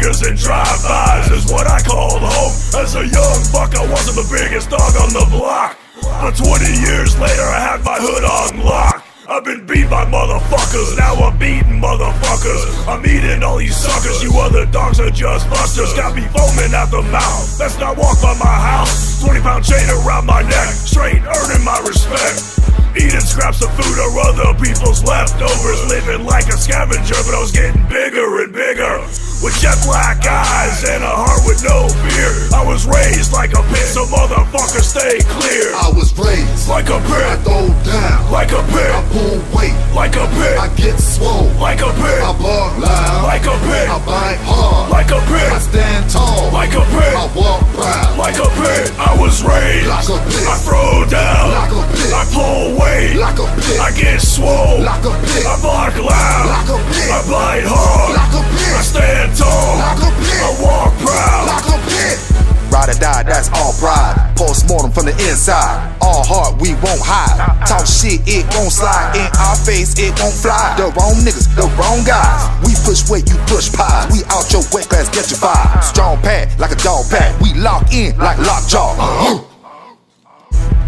fingers and drive-bys is what I called home. As a young buck, I wasn't the biggest dog on the block, but 20 years later, I had my hood on lock. I've been beat by motherfuckers, now I'm beating motherfuckers. I'm eating all these suckers, you other dogs are just busters. Got me foaming at the mouth, let's not walk by my house. 20-pound chain around my neck, straight earning my respect. Eating scraps of food or other people's leftovers. Living like a scavenger, but I was getting bigger and bigger. With jet black eyes and a heart with no fear. I was raised like a pit, so motherfuckers stay clear. I was raised like a pit, I throw down like a pit, I pull weight like a pit, I get swole like a pit, I bark loud like a pit, I bite hard like a pit, I stand tall like a pit, I walk proud like a pit. I was raised like a pit, I throw down like a pit, I pull weight like a pit, I get swole like a pit, I bark loud like a pit, I bite hard like a I pit, stand tall like a pit, I walk proud like a pit. Ride or die, that's all pride. Post-mortem from the inside. All heart, we won't hide. Talk shit, it won't slide. In our face, it won't fly. The wrong niggas, the wrong guys. We push weight, you push pies. We out your weight class, get your five. Strong pad, like a dog pack. We lock in, like lockjaw.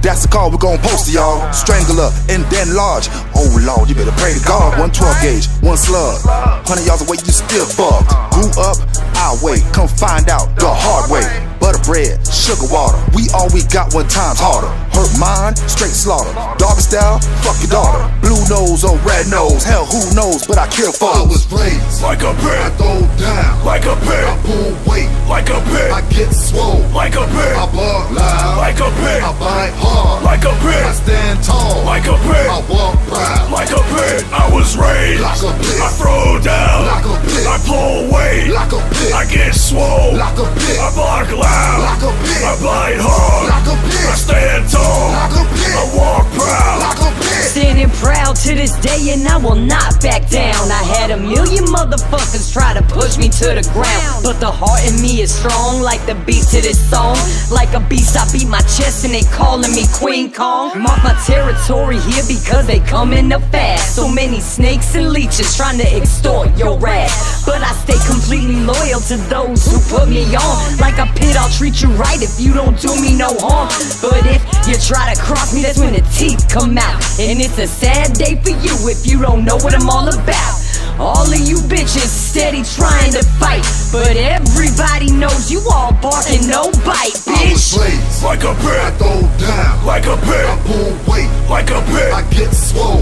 That's the call we gon' post to y'all. Strangler and then large. Oh Lord, you better pray to God. 112 gauge, one slug. 100 yards away, you still fucked. Grew up our way, come find out the hard way. Butter bread, sugar water. We all we got 1 times harder. Hurt mine, straight slaughter. Doggy style, fuck your daughter. Blue nose or red nose, hell who knows, but I kill I foes. was raised like a I pit, throw down like a I pit, pull weight like a pit, I get swole like a pit, I bark loud like a pit, I bite hard like a I pit, stand tall like a pit, I walk proud like a pit. I was raised like a pit, I throw down like a pit, I pull weight like a pit, I get swole like a pit, I bark loud like a pit, I bite hard like a I pit, stand tall like a pit, I walk proud like a pit. Standing proud to this day and I will not back down. I had a million motherfuckers try to push me to the ground, but the heart in me is strong like the beat to this song. Like a beast I beat my chest and they calling me Queen Kong. Mark my territory here because they coming up fast. So many snakes and leeches trying to extort your wrath, but I stay completely loyal to those who put me on. Like a pit, I'll treat you right if you don't do me no harm, but if you try to cross me, that's when the teeth come out. And it's a sad day for you if you don't know what I'm all about. All of you bitches steady trying to fight, but everybody knows you all barking no bite, I was bitch. raised like a I pit, throw down like a I pit, pull weight like a pit, I get swole